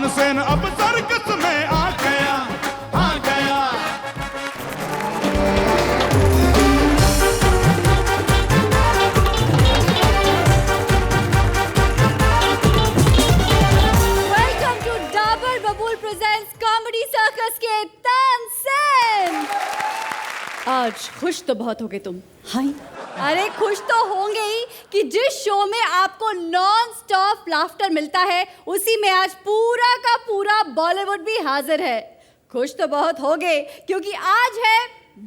तानसेन अब सर्कस में आ गया, आ गया। वेलकम टू डाबर बबूल प्रेजेंट्स कॉमेडी सर्कस के तानसेन। आज खुश तो बहुत होगे तुम, हाय? अरे खुश तो होंगे ही कि जिस शो में आपको नॉन स्टॉप लाफ्टर मिलता है उसी में आज पूरा का पूरा बॉलीवुड भी हाजिर है। खुश तो बहुत होंगे क्योंकि आज है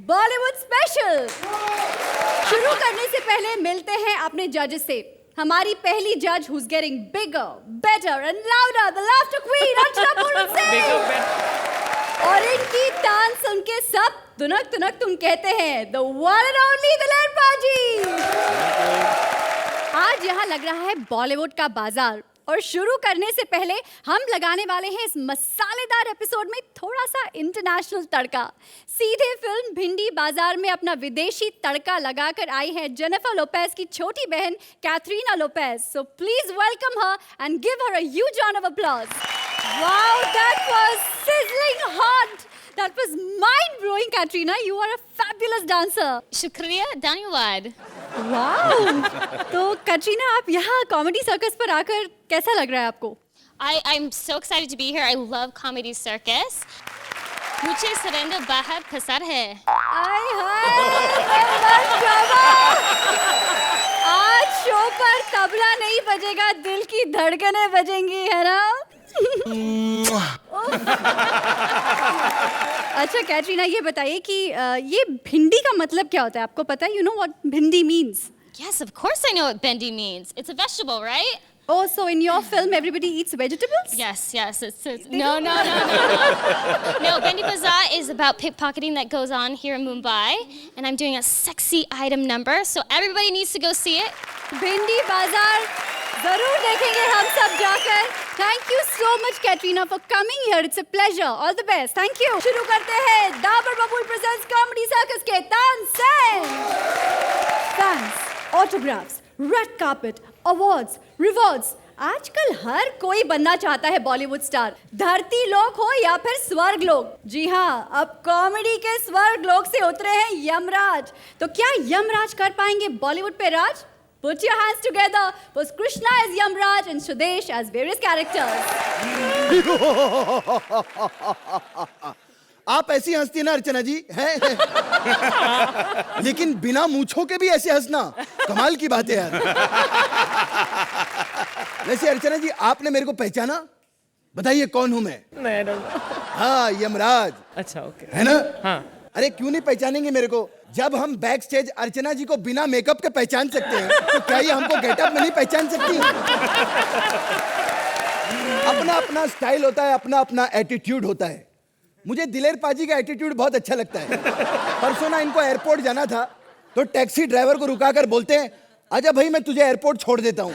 बॉलीवुड स्पेशल। शुरू करने से पहले मिलते हैं अपने जजेस से। हमारी पहली जज who's getting bigger, better and louder, the laughter queen Archana Puran Singh. और इनकी तान सुन के सब तुनक तुनक तुम कहते हैं द वन एंड ओनली दिलेर पाजी। आज यहाँ लग रहा है बॉलीवुड का बाजार और शुरू करने से पहले हम लगाने वाले हैं इस मसालेदार एपिसोड में थोड़ा सा इंटरनेशनल तड़का। सीधे फिल्म भिंडी बाजार में अपना विदेशी तड़का लगाकर आई है जेनिफर लोपेज की छोटी बहन Katrina Lopez. So please welcome her and give her a huge round of applause. Wow, that was sizzling hot. That was mind-blowing, Katrina. You are a fabulous dancer. शुक्रिया, धन्यवाद। Wow. तो कटरीना आप यहाँ कॉमेडी सर्कस पर आकर कैसा लग रहा है आपको? I'm so excited to be here. I love comedy circus. मुझे सरेंडर बहुत पसंद है। आय हाय, आज शो पर तबला नहीं बजेगा, दिल की धड़कनें बजेंगी, है ना? अच्छा कैटरीना ये बताइए कि ये भिंडी का मतलब क्या होता है, आपको पता है? यू नो व्हाट भिंडी means? Yes, of course I know what bendi means. It's a vegetable, right? Oh, so in your film everybody eats vegetables? Yes. It's no. No, Bendi Bazaar is about pickpocketing that goes on here in Mumbai, and I'm doing a sexy item number, so everybody needs to go see it. भिंडी बाजार जरूर देखेंगे हम सब जाकर। Thank you so much Katrina for coming here. It's a pleasure. All the best. Thank you. शुरू करते हैं डाबर बबूल प्रेजेंट्स कॉमेडी सर्कस के Tansen. Fans, autographs, red carpet, awards, rewards, आजकल हर कोई बनना चाहता है बॉलीवुड स्टार। धरती लोक हो या फिर स्वर्ग लोक। जी हाँ, अब कॉमेडी के स्वर्ग लोक से उतरे हैं यमराज। तो क्या यमराज कर पाएंगे बॉलीवुड पे राज? Put your hands together for Krishna as Yamraj and Sudesh as various characters. आप ऐसी हंसती ना अर्चना जी है। लेकिन बिना मूंछों के भी ऐसे हंसना कमाल की बात है यार। वैसे अर्चना जी आपने मेरे को पहचाना? बताइए कौन हूं मैं? हाँ यमराज। अच्छा ओके है ना? हाँ। अरे क्यों नहीं पहचानेंगे मेरे को? जब हम बैक स्टेज अर्चना जी को बिना मेकअप के पहचान सकते हैं तो क्या ये हमको गेटअप में नहीं पहचान सकती? अपना अपना स्टाइल होता है, अपना अपना एटीट्यूड होता है। मुझे दिलेर पाजी का एटीट्यूड बहुत अच्छा लगता है। परसों ना इनको एयरपोर्ट जाना था तो टैक्सी ड्राइवर को रुकाकर बोलते हैं आजा भाई मैं तुझे एयरपोर्ट छोड़ देता हूं।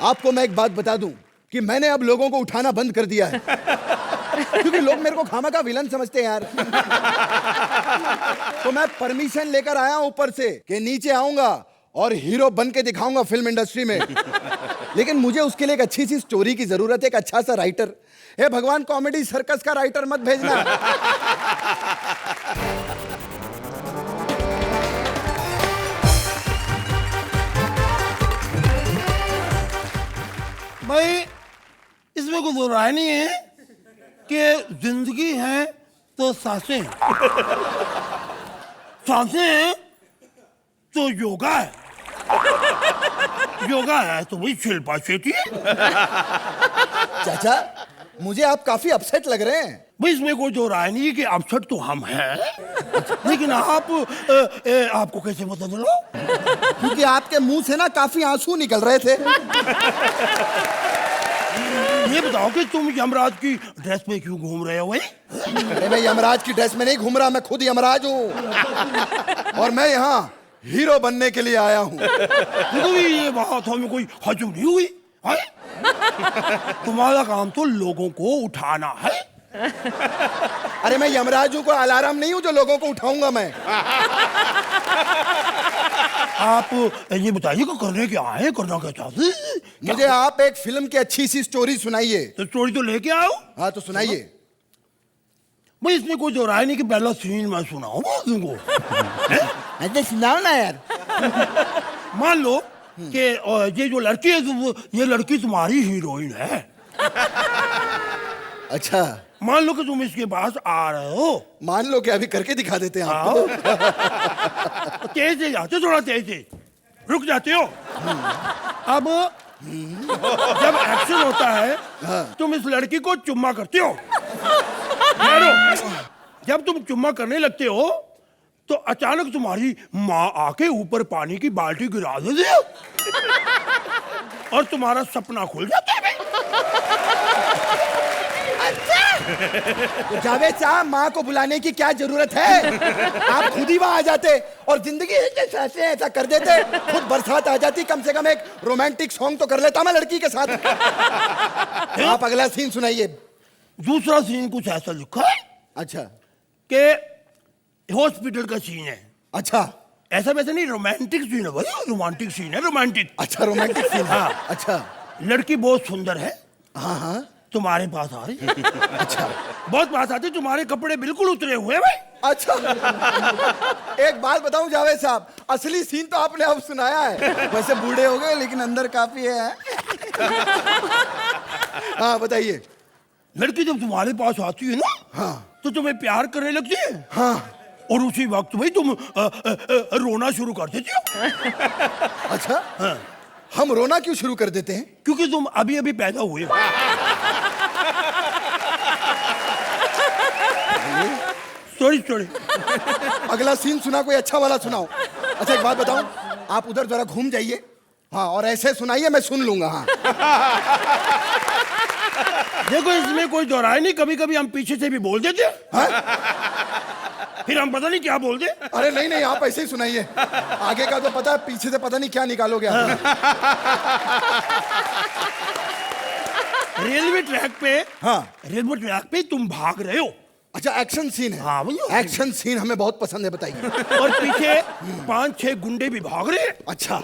आपको मैं एक बात बता दूं कि मैंने अब लोगों को उठाना बंद कर दिया है क्योंकि लोग मेरे को खामा का विलन समझते हैं यार। तो मैं परमिशन लेकर आया हूं ऊपर से कि नीचे आऊंगा और हीरो बन के दिखाऊंगा फिल्म इंडस्ट्री में। लेकिन मुझे उसके लिए एक अच्छी सी स्टोरी की जरूरत है, एक अच्छा सा राइटर। हे भगवान, कॉमेडी सर्कस का राइटर मत भेजना। भाई इसमें कोई दो राय नहीं है कि जिंदगी है तो सांसें, सांसें हैं तो योगा है, योगा है तो वही शिल्पा शेट्टी है। चाचा मुझे आप काफी अपसेट लग रहे हैं। भाई इसमें कोई दो राय नहीं है कि अपसेट तो हम हैं, लेकिन आपको कैसे पता चला? क्योंकि आपके मुंह से ना काफी आंसू निकल रहे थे। ये बताओ कि तुम यमराज की ड्रेस में क्यों घूम रहे हो भाई? अरे मैं यमराज की ड्रेस में नहीं घूम रहा, मैं खुद यमराज हूँ और मैं यहाँ हीरो बनने के लिए आया हूँ। ये बात हमें कोई हजम नहीं हुई है? तुम्हारा काम तो लोगों को उठाना है। अरे मैं यमराज हूँ, कोई अलार्म नहीं हूँ जो लोगों को उठाऊंगा मैं। आप ये बताइए कि करने क्या है, करना क्या चाहते? मुझे आप एक फिल्म की अच्छी सी स्टोरी सुनाइए। तो स्टोरी तो लेके आओ। हाँ तो सुनाइए। भाई इसमें कोई दोहराए नहीं कि पहला सीन मैं सुनाऊं तुमको। अच्छा सुनाओ ना यार। मान लो कि ये जो लड़की है ये लड़की तुम्हारी हीरोइन है। अच्छा मान लो कि तुम इसके पास आ रहे हो। मान लो कि अभी करके दिखा देते हैं आओ। आपको। तेज से जाते, थोड़ा तेज से रुक जाते हो। अब जब एक्शन होता है तुम इस लड़की को चुम्मा करते हो। जब तुम चुम्मा करने लगते हो तो अचानक तुम्हारी माँ आके ऊपर पानी की बाल्टी गिरा देती है और तुम्हारा सपना खुल जाता है। तो जावेद साहब माँ को बुलाने की क्या जरूरत है? आप खुद ही वहां आ जाते और जिंदगी ऐसा कर देते, खुद बरसात आ जाती। कम से कम एक रोमांटिक सॉन्ग तो कर लेता मैं लड़की के साथ। आप अगला सीन सुनाइए। दूसरा सीन कुछ ऐसा लिखा है अच्छा कि हॉस्पिटल का सीन है। अच्छा ऐसा वैसा नहीं, रोमांटिक सीन है भाई, रोमांटिक सीन है, रोमांटिक। अच्छा रोमांटिक सीन। हाँ। अच्छा लड़की बहुत सुंदर है। हाँ हाँ तुम्हारे पास आ रही है। अच्छा बहुत पास आती, तुम्हारे कपड़े बिल्कुल उतरे हुए हैं भाई। अच्छा एक बात बताऊं जावेद साहब, असली सीन तो आपने अब सुनाया है। वैसे बूढ़े हो गए लेकिन अंदर काफी है। हाँ बताइए। लड़की जब तुम्हारे पास आती है ना, हाँ तो तुम्हें प्यार करने लगती है। हाँ और उसी वक्त भाई तुम रोना शुरू कर देती हो। अच्छा हाँ। हम रोना क्यों शुरू कर देते हैं? क्योंकि तुम अभी अभी पैदा हुए हो। सॉरी। अगला सीन सुना, कोई अच्छा वाला सुनाओ। अच्छा एक बात बताऊं, आप उधर जरा घूम जाइए। हाँ और ऐसे सुनाइए, मैं सुन लूंगा। हाँ देखो इसमें कोई दोहराए नहीं, कभी कभी हम पीछे से भी बोल देते हैं। हाँ? फिर हम पता नहीं क्या बोल दे। अरे नहीं नहीं, आप ऐसे ही सुनाइए। आगे का तो पता है, पीछे से पता नहीं क्या निकालोगे आप। रेलवे ट्रैक पे, हाँ रेलवे ट्रैक पे तुम भाग रहे हो। अच्छा एक्शन सीन है। हाँ भैया। एक्शन सीन हमें बहुत पसंद है, बताइए। और पीछे 5-6 गुंडे भी भाग रहे हैं। अच्छा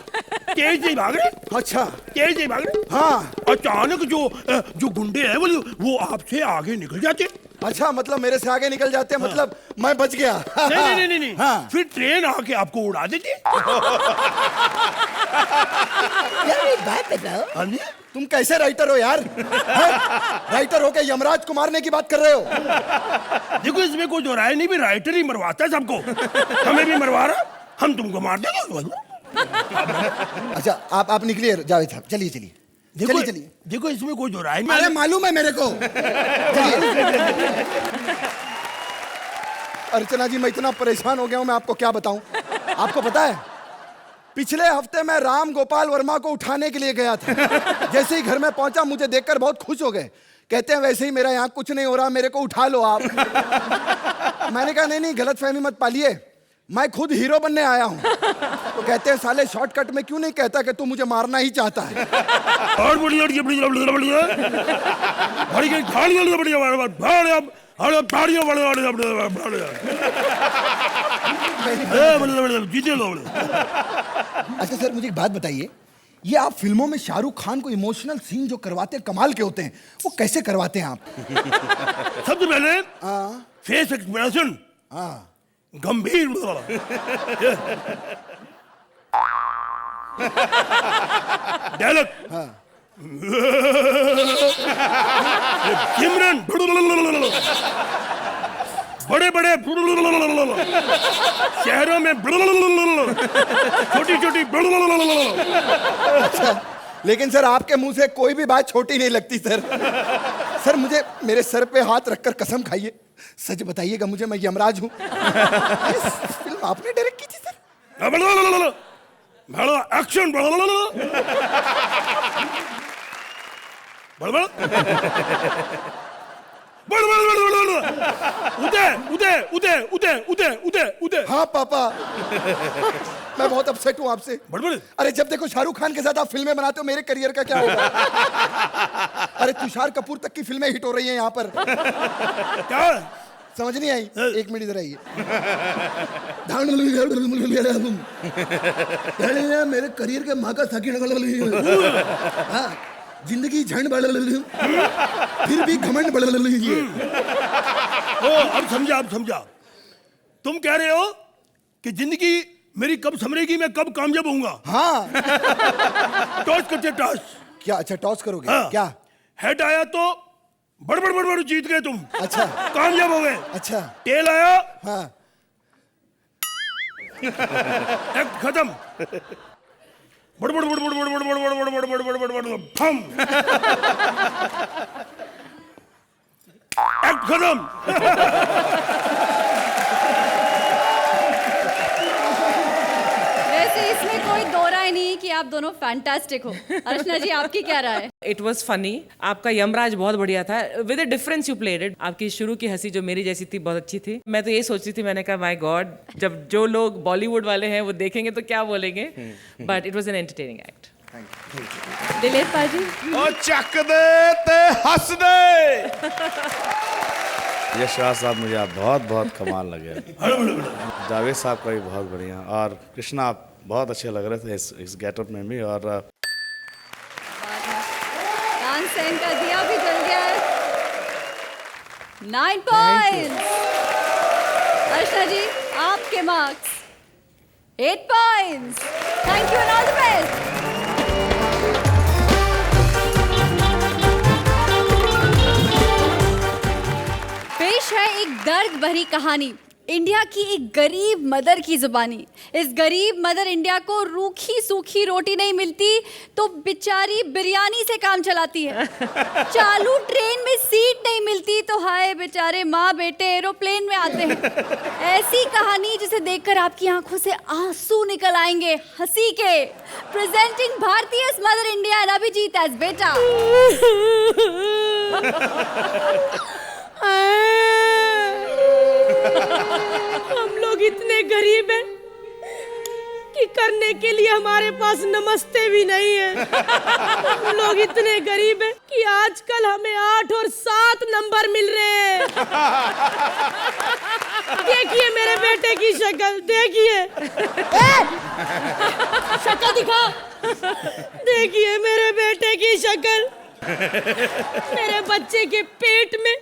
तेज से भाग रहे। अच्छा तेज से भाग रहे। हाँ अचानक जो गुंडे हैं वो आपसे आगे निकल जाते। अच्छा मतलब मेरे से आगे निकल जाते हैं। हाँ। मतलब मैं बच गया। नहीं। हाँ। फिर ट्रेन आके आपको उड़ा देती। यार एक बात बताओ, हाँ जी? तुम कैसे राइटर हो यार? राइटर हो के यमराज को मारने की बात कर रहे हो? देखो इसमें कोई दोहराए नहीं, भी राइटर ही मरवाता है सबको। हमें भी मरवा रहा, हम तुमको मार देंगे। अच्छा आप निकलिए जावेद साहब, चलिए चलिए चलिए। देखो इसमें कोई दोहराए नहीं। अरे मालूम है मेरे को। चलिए। अर्चना जी मैं इतना परेशान हो गया हूं, मैं आपको क्या बताऊं। आपको पता है पिछले हफ्ते मैं राम गोपाल वर्मा को उठाने के लिए गया था। जैसे ही घर में पहुंचा मुझे देखकर बहुत खुश हो गए। कहते हैं वैसे ही मेरा यहाँ कुछ नहीं हो रहा, मेरे को उठा लो आप। मैंने कहा नहीं गलतफहमी मत पालिए, मैं खुद हीरो बनने आया हूँ। तो कहते हैं साले शॉर्टकट में क्यों नहीं कहता कि तू मुझे मारना ही चाहता है। और बढ़िया अच्छा सर मुझे एक बात बताइए, ये आप फिल्मों में शाहरुख खान को इमोशनल सीन जो करवाते हैं कमाल के होते हैं, वो कैसे करवाते हैं आप? सबसे पहले फेस एक्सप्रेशन गंभीर, डायलॉग सिमरन बड़े बड़े शहरों में छोटी छोटी। अच्छा लेकिन सर आपके मुंह से कोई भी बात छोटी नहीं लगती सर। सर मुझे मेरे सर पे हाथ रखकर कसम खाइए, सच बताइएगा मुझे, मैं यमराज हूँ। फिल्म आपने डायरेक्ट की थी सर? एक्शन उदय। हाँ पापा मैं बहुत अपसेट हूँ आपसे। अरे जब देखो शाहरुख खान के साथ आप फिल्में बनाते हो, मेरे करियर का क्या होगा? अरे तुषार कपूर तक की फिल्में हिट हो रही हैं यहाँ पर। क्या समझ नहीं आई? 1 मिनट इधर आइए। मेरे करियर के माँ का साकी हाँ, जिंदगी झंड फिर भी घमंड अब समझा। तुम कह रहे हो कि जिंदगी मेरी कब संभलेगी, मैं कब कामयाब होऊंगा? हाँ। टॉस करते टॉस। क्या? अच्छा टॉस करोगे? हाँ। क्या? हेड आया तो बड़ जीत गए तुम। अच्छा। कामयाब हो गए। अच्छा। टेल आया, हाँ। एक्ट खत्म। बड़ फम। एक्ट खत्म। वैसे इसमें कोई दो राय नहीं कि आप दोनों फैंटास्टिक हो। अर्चना जी, आपकी क्या राय है? It was funny. आपका यमराज बहुत बढ़िया था। With a difference you played it. आपकी शुरू की हंसी जो मेरी जैसी थी बहुत अच्छी थी। मैं तो ये सोच रही थी, मैंने कहा माय गॉड, जब जो लोग बॉलीवुड वाले हैं वो देखेंगे तो क्या बोलेंगे। But it was an entertaining act. Dilip पाजी, ओ चक दे ते हंस दे। यशराज साहब मुझे आप बहुत कमाल लगे। जावेद साहब का भी बहुत बढ़िया, और कृष्णा आप बहुत अच्छे लग रहे थे इस गेटअप में भी। और तानसेन का दिया भी जल गया है। 9 पॉइंट्स। अर्चना जी, आपके marks 8 points. Thank you and all the best. पेश है एक दर्द भरी कहानी, इंडिया की एक गरीब मदर की जुबानी। इस गरीब मदर इंडिया को रूखी सूखी रोटी नहीं मिलती तो बेचारी बिरयानी से काम चलाती है। चालू ट्रेन में सीट नहीं मिलती तो हाय बेचारे माँ बेटे एरोप्लेन में आते हैं। ऐसी कहानी जिसे देखकर आपकी आंखों से आंसू निकल आएंगे हंसी के। Presenting Bharti mother India and Abhijeet as बेटा। हम लोग इतने गरीब हैं कि करने के लिए हमारे पास नमस्ते भी नहीं है। हम लोग इतने गरीब हैं कि आजकल हमें 8 और 7 नंबर मिल रहे हैं। देखिए मेरे बेटे की शक्ल, देखिए। शक्ल दिखा। देखिए मेरे बेटे की शक्ल। मेरे बच्चे के पेट में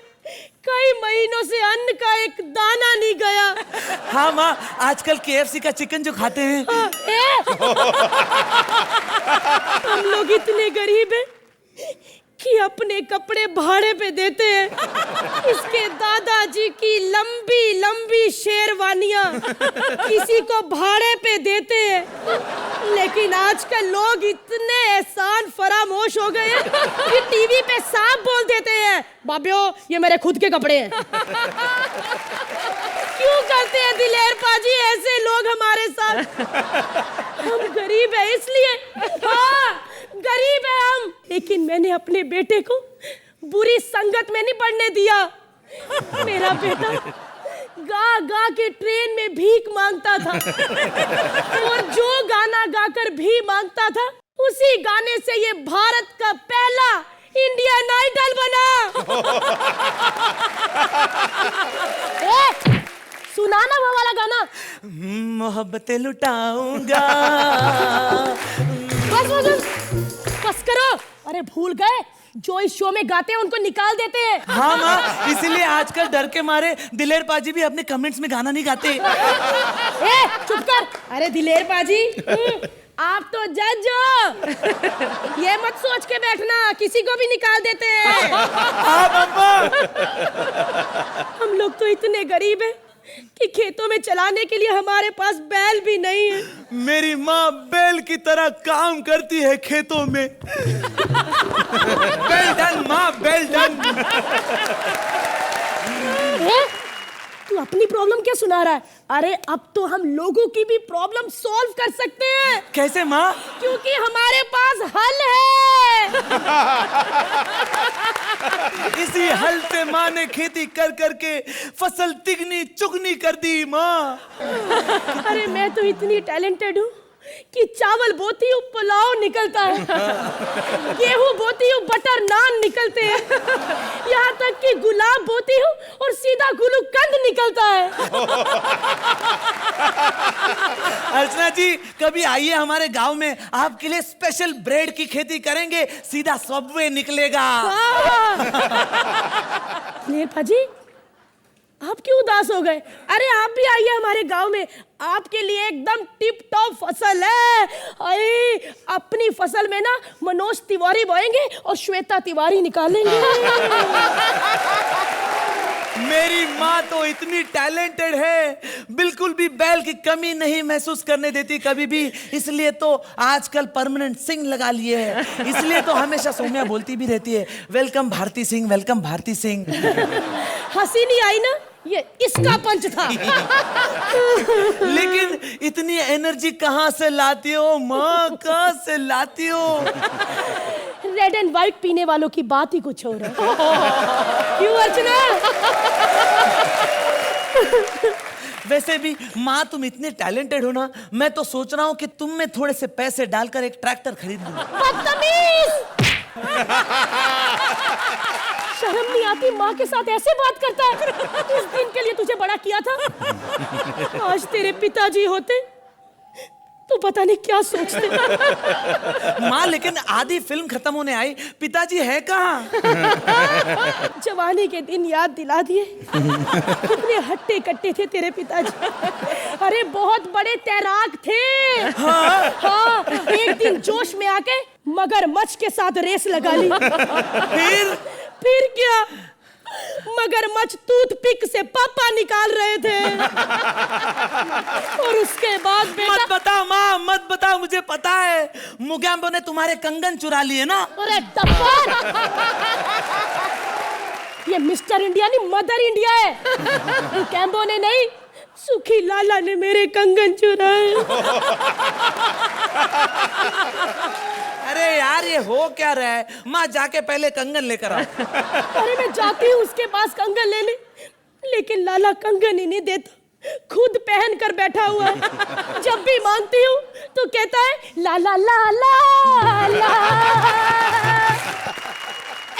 कई महीनों से अन्न का एक दाना नहीं गया। हाँ माँ, आजकल KFC का चिकन जो खाते हैं। हम लोग इतने गरीब हैं कि अपने कपड़े भाड़े पे देते हैं। इसके दादाजी की लंबी लंबी शेरवानियां किसी को भाड़े पे देते हैं। लेकिन आजकल लोग इतने एहसान फरामोश हो गए हैं कि टीवी पे साफ बोल देते हैं, बाबियो ये मेरे खुद के कपड़े हैं। क्यों करते हैं दिलेर पाजी ऐसे लोग हमारे साथ? हम गरीब है इसलिए। हाँ गरीब है हम, लेकिन मैंने अपने बेटे को बुरी संगत में नहीं पड़ने दिया। मेरा बेटा गा गा के ट्रेन में भीख मांगता था और जो गाना गाकर भी मांगता था उसी गाने से ये भारत का पहला इंडियन आइडल बना। सुनाना वो वाला गाना। मोहब्बतें लुटाऊंगा। बस करो। अरे भूल गए, जो इस शो में गाते हैं उनको निकाल देते हैं। हाँ माँ, इसीलिए आजकल डर के मारे दिलेर पाजी भी अपने कमेंट्स में गाना नहीं गाते। चुप कर। अरे दिलेर पाजी, आप तो जज हो। ये मत सोच के बैठना किसी को भी निकाल देते हैं। हम लोग तो इतने गरीब हैं कि खेतों में चलाने के लिए हमारे पास बैल भी नहीं है। मेरी माँ बैल की तरह काम करती है खेतों में। वेल डन माँ, वेल डन। तू अपनी प्रॉब्लम क्या सुना रहा है? अरे अब तो हम लोगों की भी प्रॉब्लम सॉल्व कर सकते हैं। कैसे माँ? क्योंकि हमारे पास हल है। इसी हल से माँ ने खेती कर करके फसल तिगनी चुगनी कर दी माँ। अरे मैं तो इतनी टैलेंटेड हूँ कि चावल बोती हूँ पुलाव निकलता है, गेहूं बोती हूँ बटर नान निकलते हैं, यहाँ तक कि गुलाब बोती हूँ और सीधा गुलूकंद निकलता है। अर्चना जी, कभी आइए हमारे गांव में, आपके लिए स्पेशल ब्रेड की खेती करेंगे, सीधा सबवे निकलेगा। नेपा जी, आप क्यों उदास हो गए? अरे आप भी आइए हमारे गांव में, आपके लिए एकदम टिप टॉप फसल है। अरे अपनी फसल में ना मनोज तिवारी बोएंगे और श्वेता तिवारी निकालेंगे। मेरी माँ तो इतनी टैलेंटेड है, बिल्कुल भी बैल की कमी नहीं महसूस करने देती कभी भी, इसलिए तो आजकल परमानेंट सिंह लगा लिए है, इसलिए तो हमेशा सौम्या बोलती भी रहती है, वेलकम भारती सिंह, वेलकम भारती सिंह। हंसी नहीं आई ना? ये इसका पंच था। लेकिन इतनी एनर्जी कहाँ से लाती हो माँ, कहाँ से लाती हो? रेड एंड व्हाइट पीने वालों की बात ही कुछ और है। क्यों अर्चना? वैसे भी माँ तुम इतने टैलेंटेड हो ना, मैं तो सोच रहा हूँ कि तुम में थोड़े से पैसे डालकर एक ट्रैक्टर खरीद लूं। बदतमीज! शर्म नहीं आती? माँ के साथ ऐसे बात करता है? उस दिन के लिए तुझे बड़ा किया था, आज तेरे पिताजी होते तो पता नहीं क्या सोचते। माँ लेकिन आधी फिल्म खत्म होने आई, पिताजी है कहाँ? जवानी के दिन याद दिला दिए, कितने हट्टे कट्टे थे तेरे पिताजी। अरे बहुत बड़े तैराक थे। हाँ, एक दिन जोश में आके मगरमच्छ के साथ रेस लगा ली। फिर क्या, मगरमच्छ टूथपिक से पापा निकाल रहे थे। और उसके बाद बेटा, मत बता माँ, मत बता, मुझे पता है मुगैम्बो ने तुम्हारे कंगन चुरा लिए ना। अरे टप्पर, ये मिस्टर इंडिया नहीं मदर इंडिया है। मुगैम्बो ने नहीं, सुखी लाला ने मेरे कंगन चुराए। अरे यार ये हो क्या रहा है? माँ जाके पहले कंगन लेकर आओ। अरे मैं जाती हूँ उसके पास कंगन लेने, लेकिन लाला कंगन ही नहीं देता, खुद पहन कर बैठा हुआ है। जब भी मांगती हूँ तो कहता है लाला लाला ला।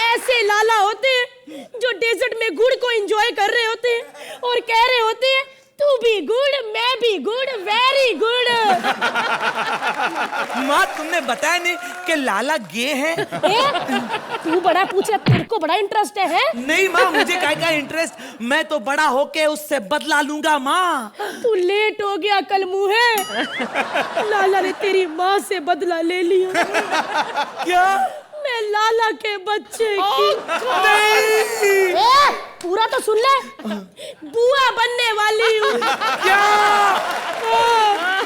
ऐसे लाला होते हैं जो डेजर्ट में गुड़ को एंजॉय कर रहे होते हैं और कह रहे होते हैं तू भी गुड़, मैं भी गुड़, वेरी गुड। माँ तुमने बताया नहीं कि लाला गे है? तू बड़ा पूछा, तेरे को बड़ा इंटरेस्ट है? नहीं माँ, मुझे काय का इंटरेस्ट, मैं तो बड़ा होके उससे बदला लूंगा माँ। तू लेट हो गया कल मुँहे, लाला ने तेरी माँ से बदला ले लिया। क्या? मैं लाला के बच्चे की नहीं। पूरा तो सुन ले, बुआ बनने वाली हूँ। क्या?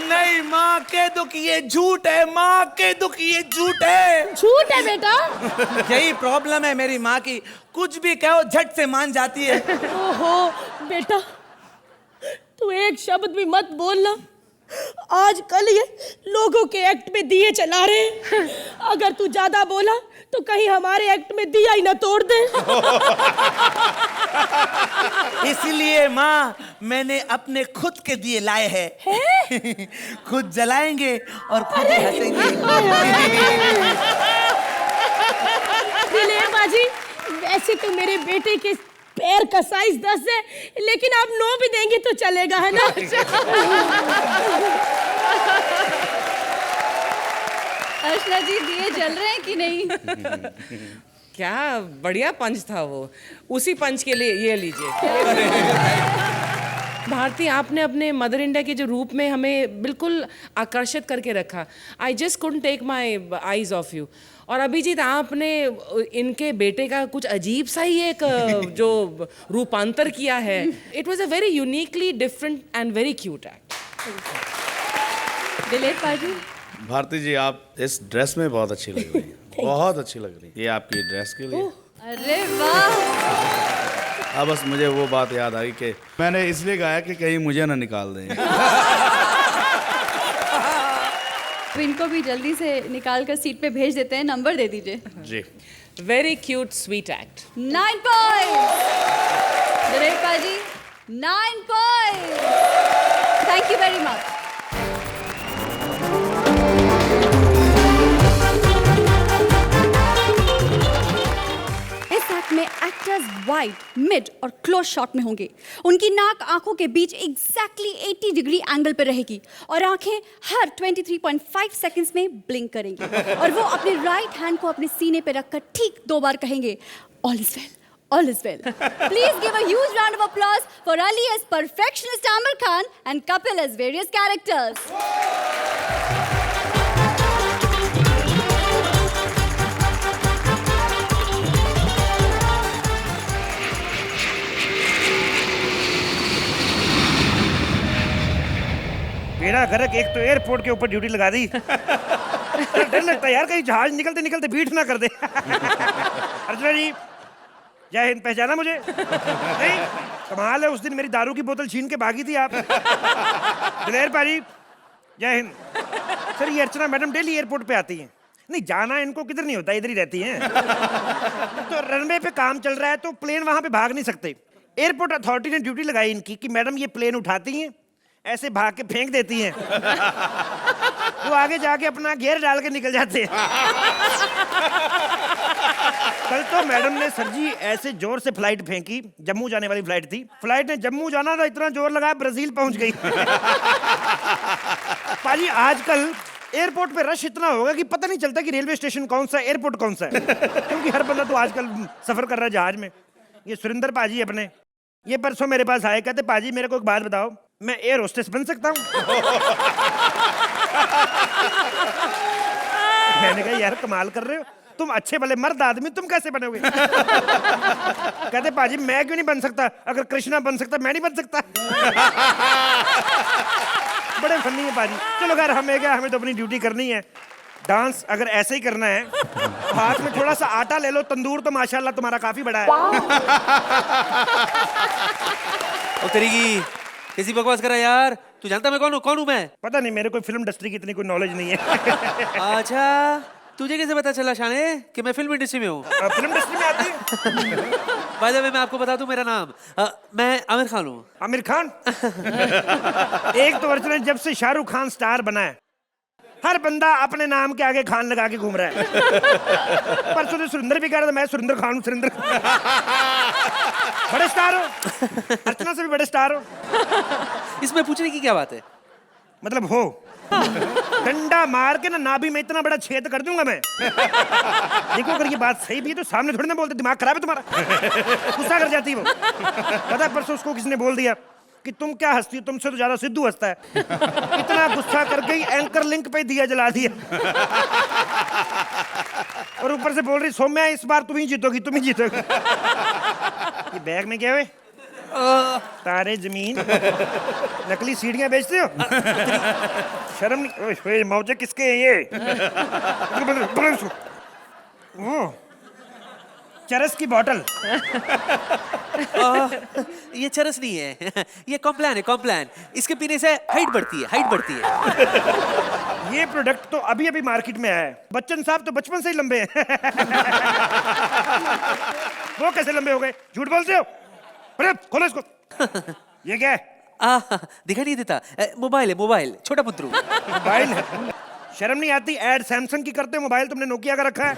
नहीं माँ, कह दो कि ये झूठ है, माँ कह दो कि ये झूठ है। झूठ है बेटा? यही प्रॉब्लम है मेरी माँ की, कुछ भी कहो झट से मान जाती है। ओहो बेटा, तू एक शब्द भी मत बोलना, आजकल ये लोगों के एक्ट में दिए चला रहे हैं। अगर तू ज्यादा बोला तो कहीं हमारे एक्ट में दिया ही ना तोड़ दे। इसलिए माँ मैंने अपने खुद के दिए लाए हैं। खुद जलाएंगे और खुद ही हंसेंगे। दिलेर बाजी, वैसे तो मेरे बेटे के पैर का साइज 10 है, लेकिन आप 9 भी देंगे तो चलेगा, है ना? अर्चना जी, दिए जल रहे हैं कि नहीं? क्या बढ़िया पंच था वो, उसी पंच के लिए ये लीजिए। भारती, आपने अपने मदर इंडिया के जो रूप में हमें बिल्कुल आकर्षित करके रखा। I just couldn't take my eyes off you. और अभिजीत, आपने इनके बेटे का कुछ अजीब सा ही एक जो रूपांतर किया है। It was a very uniquely different and very cute act. दिलेर पाजी, भारती जी, आप इस ड्रेस में बहुत अच्छी लग रही हैं। बहुत अच्छी लग रही है ये आपकी ड्रेस के लिए। अरे वाह। अब बस मुझे वो बात याद आई कि मैंने इसलिए गाया कि कहीं मुझे ना निकाल दें। तो इनको भी जल्दी से निकाल कर सीट पे भेज देते हैं, नंबर दे दीजिए। जी। Very cute sweet act. 9 points. Diler paaji, 9 points. Thank you very much. जिसमें एक्टर्स वाइड, मिड और क्लोज शॉट में होंगे। उनकी नाक आंखों के बीच एग्जैक्टली 80 डिग्री एंगल पर रहेगी और आंखें हर 23.5 सेकंड्स में ब्लिंक करेंगी और वो अपने राइट हैंड को अपने सीने पर रखकर ठीक 2 बार कहेंगे, all is well, all is well. Please give a huge round of applause for Ali as perfectionist Amir Khan and Kapil as various characters. बेड़ा गर्क, एक तो एयरपोर्ट के ऊपर ड्यूटी लगा दी। डर लगता है यार कहीं जहाज निकलते निकलते बीट ना कर दे। अर्चना जी, जय हिंद। पहचाना मुझे? नहीं, कमाल है, उस दिन मेरी दारू की बोतल छीन के भागी थी आप। दिलेर पाजी, जय हिंद। सर, ये अर्चना मैडम डेली एयरपोर्ट पे आती हैं। नहीं, जाना इनको किधर नहीं होता, इधर ही रहती हैं। तो रनवे पे काम चल रहा है तो प्लेन वहां पे भाग नहीं सकते। एयरपोर्ट अथॉरिटी ने ड्यूटी लगाई इनकी कि मैडम ये प्लेन उठाती हैं, ऐसे भाग के फेंक देती हैं, वो आगे जाके अपना गियर डाल के निकल जाते हैं। कल तो मैडम ने सर जी ऐसे जोर से फ्लाइट फेंकी, जम्मू जाने वाली फ्लाइट थी, फ्लाइट ने जम्मू जाना था, इतना जोर लगाया ब्राजील पहुंच गई। पाजी, आजकल एयरपोर्ट पे रश इतना होगा कि पता नहीं चलता कि रेलवे स्टेशन कौन सा है, एयरपोर्ट कौन सा है, क्योंकि हर बंदा तो आजकल सफर कर रहा है जहाज में। ये सुरेंद्र पाजी अपने, ये परसों मेरे पास आए, कहते पाजी मेरे को एक बात बताओ, मैं एयर होस्टेस बन सकता हूँ? मैंने कहा यार कमाल कर रहे हो, तुम अच्छे भले मर्द आदमी, तुम कैसे बनोगे? कहते पाजी मैं क्यों नहीं बन सकता, अगर कृष्णा बन सकता मैं नहीं बन सकता। बड़े फनी है पाजी। चलो खैर, हमें क्या, हमें तो अपनी ड्यूटी करनी है। डांस अगर ऐसे ही करना है, हाथ में थोड़ा सा आटा ले लो, तंदूर तो माशाल्लाह तुम्हारा काफी बड़ा है। ओ तेरी की कैसी बकवास कर रहा है यार, तू जानता मैं कौन हूँ मैं? पता नहीं, मेरे को फिल्म इंडस्ट्री की इतनी कोई नॉलेज नहीं है। अच्छा, तुझे कैसे पता चला शाने कि मैं फिल्म इंडस्ट्री में हूँ? फिल्म इंडस्ट्री में आती है? बाय द वे, मैं आपको बता दूं मेरा नाम, मैं आमिर खान हूँ। आमिर खान? एक तो अर्चना जब से शाहरुख खान स्टार बना है, हर बंदा अपने नाम के आगे खान लगा के घूम रहा है। परसों तो सुरेंद्र भी कह रहा था मैं सुरेंद्र खान हूँ, सुरेंद्र। बड़े स्टार हो, अर्चना से भी बड़े स्टार हो। इसमें पूछने की क्या बात है? मतलब हो, डंडा मार के ना नाभि में इतना बड़ा छेद कर दूंगा मैं। देखो अगर ये बात सही भी है तो सामने थोड़ी ना बोलते, दिमाग खराब है तुम्हारा। गुस्सा कर जाती है वो। पता है परसों उसको किसी ने बोल दिया कि तुम क्या हंसती हो, तुमसे तो ज्यादा सिद्धू हंसता है। इतना गुस्सा कर गई, एंकर लिंक पे दिया जला दिया। और ऊपर से बोल रही सौम्या इस बार तुम ही जीतोगी, तुम ही जीतोगी। ये बैग में क्या है? तारे जमीन। नकली सीढ़ियां बेचते हो? शर्म नहीं? ओए मौजे किसके हैं ये? चरस की बोतल। ये चरस नहीं है, ये कॉम्प्लान है, कॉम्प्लान। इसके पीने से हाइट बढ़ती है, हाइट बढ़ती है। ये प्रोडक्ट तो अभी अभी मार्केट में आया है। बच्चन साहब तो बचपन से ही लंबे हैं। वो कैसे लंबे हो गए? झूठ बोलते हो? अरे खोलो इसको। ये क्या है? दिखाई नहीं देता, मोबाइल है, मोबाइल, छोटा पुत्रू। मोबाइल है? शर्म नहीं आती? ऐड सैमसंग की करते हो, मोबाइल तुमने नोकिया का रखा है।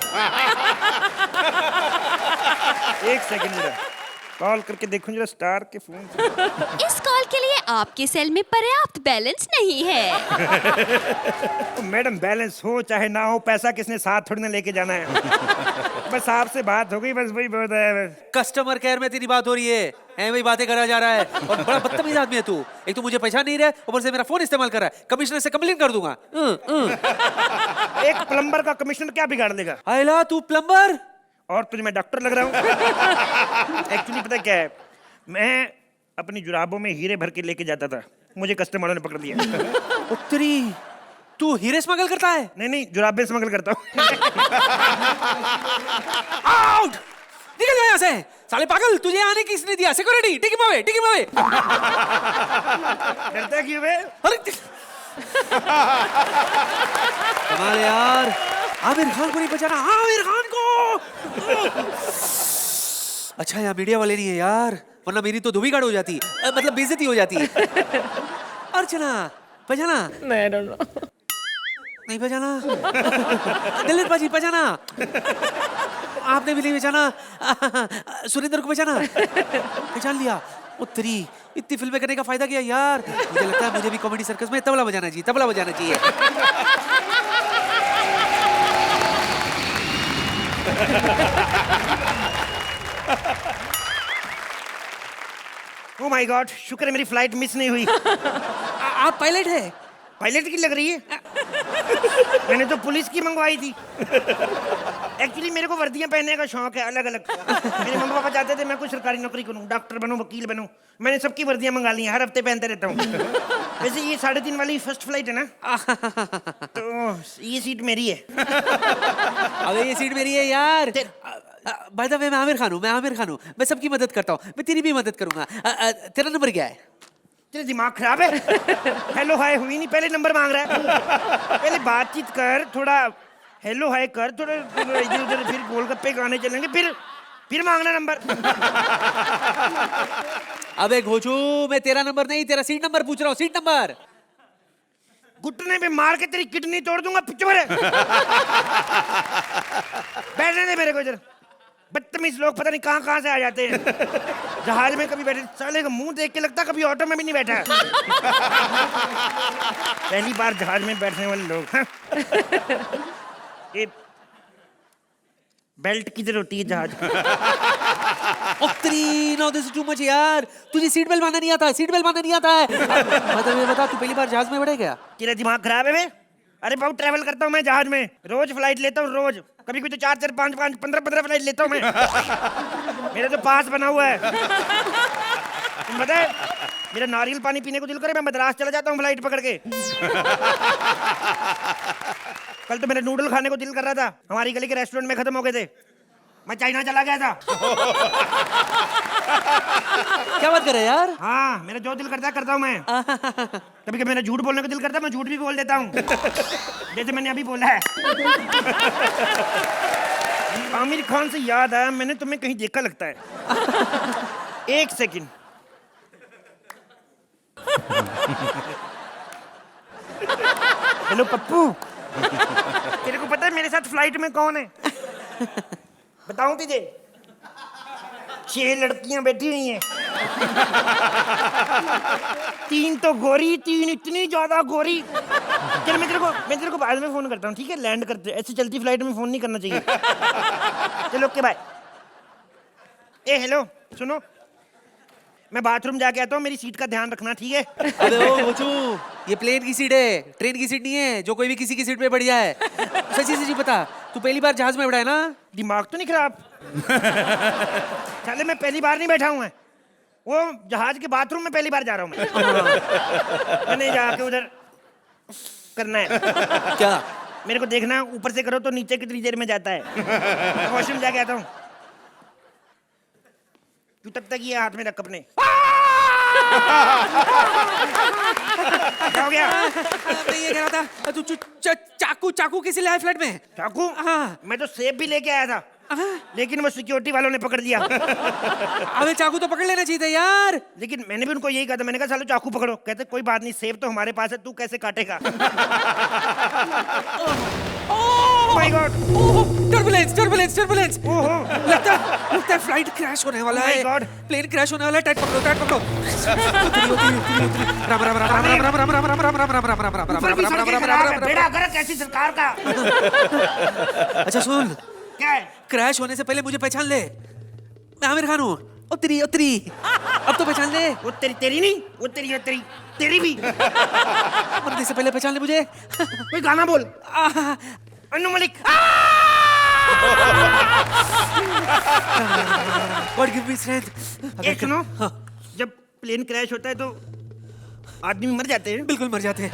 एक सेकंड जरा कॉल करके देखूं जरा स्टार के फोन से। इस कॉल के लिए आपके सेल में पर्याप्त बैलेंस नहीं है। तो मैडम बैलेंस हो चाहे ना हो, पैसा किसने साथ थोड़ी ना लेके जाना है। बस आपसे बात हो गई, बस वही बहुत है। कस्टमर केयर में तेरी बात हो रही है, वही बातें करा जा रहा है। और बड़ा बदतमीज आदमी है तू। एक तो मुझे पहचान नहीं रहा, ऊपर से मेरा फोन इस्तेमाल कर रहा है। कमिश्नर से कंप्लेन कर दूंगा। एक प्लम्बर का कमिश्नर क्या बिगाड़ देगा? आयला तू प्लम्बर और तुझे मैं डॉक्टर लग रहा हूँ। एक्चुअली पता क्या है, मैं अपनी जुराबों में हीरे भर के लेके जाता था, मुझे कस्टमरों ने पकड़ लिया। उत्तरी तू हीरे स्मगल करता है? नहीं, जुराबें स्मगल करता हूँ। आउट! निकल जाओ यहाँ से, साले पागल, तुझे आने किसने दिया? सिक्योरिटी, टिक हिम अवे, टिक हिम अवे। डरता क्यों बे? कमाल यार, आमिर खान को नहीं बचाना, आमिर खान को। अच्छा यहाँ मीडिया वाले नहीं है यार, वरना मेरी तो धोबी गाड़ हो जाती, मतलब बेइज्जती हो जाती। अर्चना बजाना? नहीं, I don't know. नहीं बजाना? दिलेर पाजी बजाना? आपने भी नहीं पहचाना? सुरेंद्र को पहचाना? पहचान लिया? उत्तरी इतनी फिल्में करने का फायदा क्या यार? मुझे लगता है मुझे भी कॉमेडी सर्कस में तबला बजाना चाहिए, तबला बजाना चाहिए। ओह माय गॉड, शुक्र है मेरी फ्लाइट मिस नहीं हुई। आप पायलट है? पायलट की लग रही है। मैंने तो पुलिस की मंगवाई थी। एक्चुअली मेरे को वर्दियां पहनने का शौक है अलग अलग। मेरे मम्मी पापा चाहते थे मैं कोई सरकारी नौकरी करूं, डॉक्टर बनूं, वकील बनूं। मैंने सबकी वर्दियां मंगा ली हैं, हर हफ्ते पहनते रहता हूँ। वैसे ये 3:30 वाली फर्स्ट फ्लाइट है ना, तो ये सीट मेरी है। अबे ये सीट मेरी है यार। बाय द वे मैं आमिर खान हूँ, मैं सबकी मदद करता हूँ, मैं तेरी भी मदद करूंगा। तेरा नंबर क्या है? तेरा दिमाग खराब है? हेलो हाय हुई नहीं, पहले नंबर मांग रहा है। पहले बातचीत कर, थोड़ा हेलो हाय कर, थोड़ा इधर उधर, फिर गोलगप्पे खाने चलेंगे, फिर मांगना नंबर। अबे घोचू, मैं तेरा नंबर नहीं, तेरा सीट नंबर पूछ रहा हूँ, सीट नंबर। घुटने पे मार के तेरी किडनी तोड़ दूंगा। चुप रह। बैठने दे मेरे को इधर। बदतमीज लोग पता नहीं कहाँ से आ जाते हैं। जहाज में कभी बैठे, साले का मुंह देख के लगता कभी ऑटो में भी नहीं बैठा। पहली बार जहाज में बैठने वाले लोग। हाँ? ये बेल्ट किधर होती है जहाज की? No this is too much यार। तुझे सीट बेल्ट बांधना नहीं आता है, सीट बेल्ट बांधना नहीं आता है। मतलब ये बता, तू पहली बार जहाज में बैठा क्या? तेरा दिमाग खराब है बे? अरे बहुत ट्रैवल करता हूँ मैं जहाज में, रोज फ्लाइट लेता हूँ, रोज। कभी कभी तो 4, 4, 5, 5, 15 फ्लाइट लेता हूँ मैं। मेरा तो पास बना हुआ है। तुम पता है, मेरा नारियल पानी पीने को दिल करे, मैं मद्रास चला जाता हूँ फ्लाइट पकड़ के। कल तो मेरा नूडल खाने को दिल कर रहा था, हमारी गली के रेस्टोरेंट में खत्म हो गए थे। मैं चाइना चला गया था। क्या बात कर रहे हैं यार? हाँ, मेरा जो दिल करता है करता हूँ मैं। कभी कभी मेरा झूठ बोलने को दिल करता है, मैं झूठ भी बोल देता हूँ, जैसे मैंने अभी बोला है। आमिर खान से याद आया, मैंने तुम्हें कहीं देखा लगता है। 1 सेकंड। हेलो पप्पू, तेरे को पता है मेरे साथ फ्लाइट में कौन है? बताऊं तुझे? 6 लड़कियां बैठी हुई हैं। 3 तो गोरी, 3 इतनी ज्यादा गोरी। चल मैं तेरे को बाद में फोन करता हूँ, ठीक है? लैंड करते, ऐसे चलती फ्लाइट में फोन नहीं करना चाहिए। चलो ओके बाय। ए हेलो सुनो, मैं बाथरूम जाके आता हूँ, मेरी सीट का ध्यान रखना, ठीक है? अबे ओ घोचू, ये प्लेन की सीट है, ट्रेन की सीट नहीं है जो कोई भी किसी की सीट पे बैठ जाए। सच्ची बता, तू पहली बार जहाज में बैठा है ना? दिमाग तो नहीं खराब? चले मैं पहली बार नहीं बैठा हूँ, मैं वो जहाज के बाथरूम में पहली बार जा रहा हूँ मैंने जाके उधर करना है। क्या? मेरे को देखना है, ऊपर से करो तो नीचे कितनी देर में जाता है। वॉशरूम जाके आता हूँ। तू तब तक ये हाथ में रख अपने। क्या हो गया? मैं ये कह रहा था, तू चाकू किसे लाया फ्लाइट में? चाकू? हाँ। मैं तो सेब भी लेके आया था, लेकिन वो सिक्योरिटी वालों ने पकड़ दिया। अबे चाकू तो पकड़ लेना चाहिए था यार। लेकिन मैंने भी उनको यही कहा था, मैंने कहा सालो चाकू पकड़ो। कहते कोई बात नहीं, सेब तो हमारे पास है, तू कैसे काटेगा? My God, turbulence. लगता है फ्लाइट क्रैश होने वाला है। गॉड, प्लेन क्रैश होने वाला है। टाइट पकड़ो। बेड़ा गर्क ऐसी सरकार का। अच्छा सुन, क्या है? क्रैश होने से पहले मुझे पहचान ले, मैं आमिर खान हूँ। उत्तरी अब तो पहचान ले। वो तेरी नहीं, वो तेरी भी। मरने से पहले पहचान ले मुझे। कोई गाना बोल। Anu Malik. God give me strength। एक सुनो, जब प्लेन क्रैश होता है तो आदमी मर जाते हैं। बिल्कुल मर जाते हैं,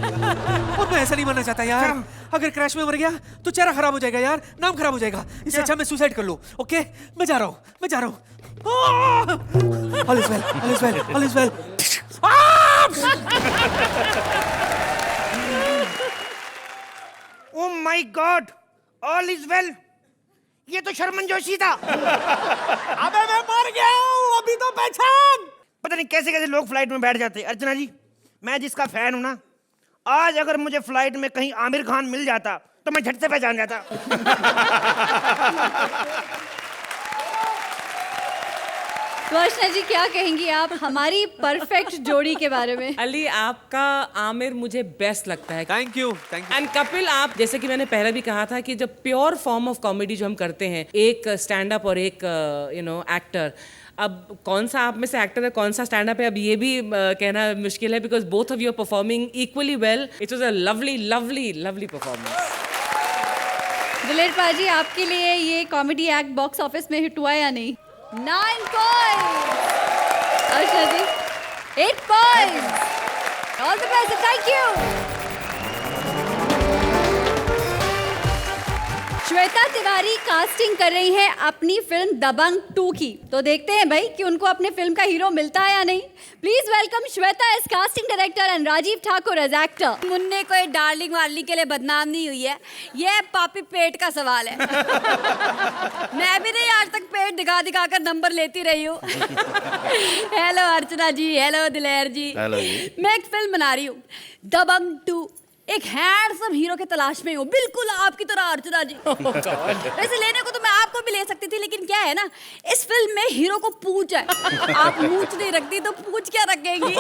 और मैं ऐसा नहीं मरना चाहता यार। अगर क्रैश में मर गया तो चेहरा खराब हो जाएगा यार, नाम खराब हो जाएगा। इससे अच्छा मैं सुसाइड कर लूं। ओके, मैं जा रहा हूँ। All is well। Oh my God, all is well। ये तो शर्मन जोशी था। अबे मैं मर गया हूँ, अभी तो पहचान। पता नहीं कैसे कैसे लोग फ्लाइट में बैठ जाते हैं। अर्चना जी, मैं जिसका फैन हूं ना, आज अगर मुझे फ्लाइट में कहीं आमिर खान मिल जाता तो मैं झट से पहचान जाता। तो अर्चना जी क्या कहेंगी आप हमारी परफेक्ट जोड़ी के बारे में? अली, आपका आमिर मुझे बेस्ट लगता है। Thank you, thank you. And Kapil, आप जैसे कि मैंने पहले भी कहा था कि जब प्योर फॉर्म ऑफ कॉमेडी जो हम करते हैं, एक स्टैंड अप और एक एक्टर, अब कौन सा आप में से एक्टर है, कौन सा स्टैंड अप है, अब ये भी कहना मुश्किल है, because both of you are performing equally well. It was a lovely lovely lovely performance. Daler paaji, आपके लिए ये कॉमेडी एक्ट बॉक्स ऑफिस में हिट हुआ या नहीं? 9 points. Archana ji 8 points. All the best, thank you. Shweta Tiwari casting कर रही हैं अपनी फिल्म दबंग 2 की, तो देखते हैं भाई कि उनको अपने फिल्म का हीरो मिलता है या नहीं। Please welcome Shweta as casting director and Rajeev Thakur as actor. मुन्ने कोई डार्लिंग वार्लिंग के लिए बदनाम नहीं हुई है, ये पापी पेट का सवाल है। मैं भी नहीं आज तक पेट दिखा दिखा कर नंबर लेती रही हूँ। हेलो अर्चना जी, हेलो दिलेर जी। हेलो जी। मैं एक फिल्म बना रही हूँ दबंग 2। एक हैंडसम हीरो के तलाश में हूँ, बिल्कुल आपकी तरह अर्चना जी। वैसे लेने को तो मैं आपको भी ले सकती थी, लेकिन क्या है ना, इस फिल्म में हीरो को पूंछ है। आप मूंछ नहीं रखती तो पूंछ क्या रखेंगी?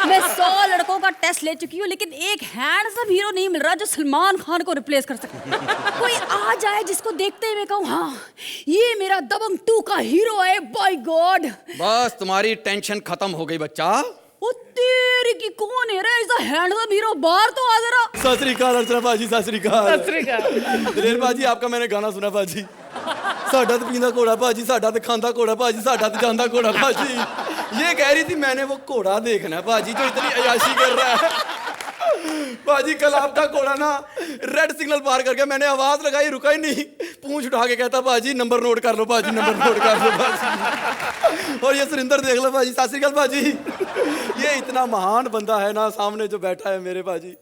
मैं 100 लड़कों का टेस्ट ले चुकी हूँ, लेकिन एक हैंडसम हीरो नहीं मिल रहा जो सलमान खान को रिप्लेस कर सके। कोई आ जाए जिसको देखते ही मैं कहूँ हाँ ये मेरा दबंग 2 का हीरो है। बाय गॉड, बस तुम्हारी टेंशन खत्म हो गई बच्चा। ओ तेरी की कौन है रे ऐसा हैंडसम हीरो? बाहर तो आ जरा। सत श्री अकाल अर्चना भाजी, सत श्री अकाल। सत श्री अकाल। दिलेर भाजी, आपका मैंने गाना सुना भाजी। साडा तो पींदा घोड़ा भाजी, साडा तो खांदा घोड़ा भाजी, साडा तो जांदा घोड़ा भाजी। ये कह रही थी मैंने वो घोड़ा देखना भाजी जो इतनी अयाशी कर रहा है। भाजी कल आपका घोड़ा ना रेड सिग्नल पार कर गया, मैंने आवाज लगाई, रुका ही नहीं, पूंछ उठा के कहता भाजी नंबर नोट कर लो भाजी, नंबर नोट कर लो भाजी। और ये सुरिंदर देख लो भाजी, सत श्री अकाल भाजी। ये इतना महान बंदा है ना सामने जो बैठा है मेरे भाजी,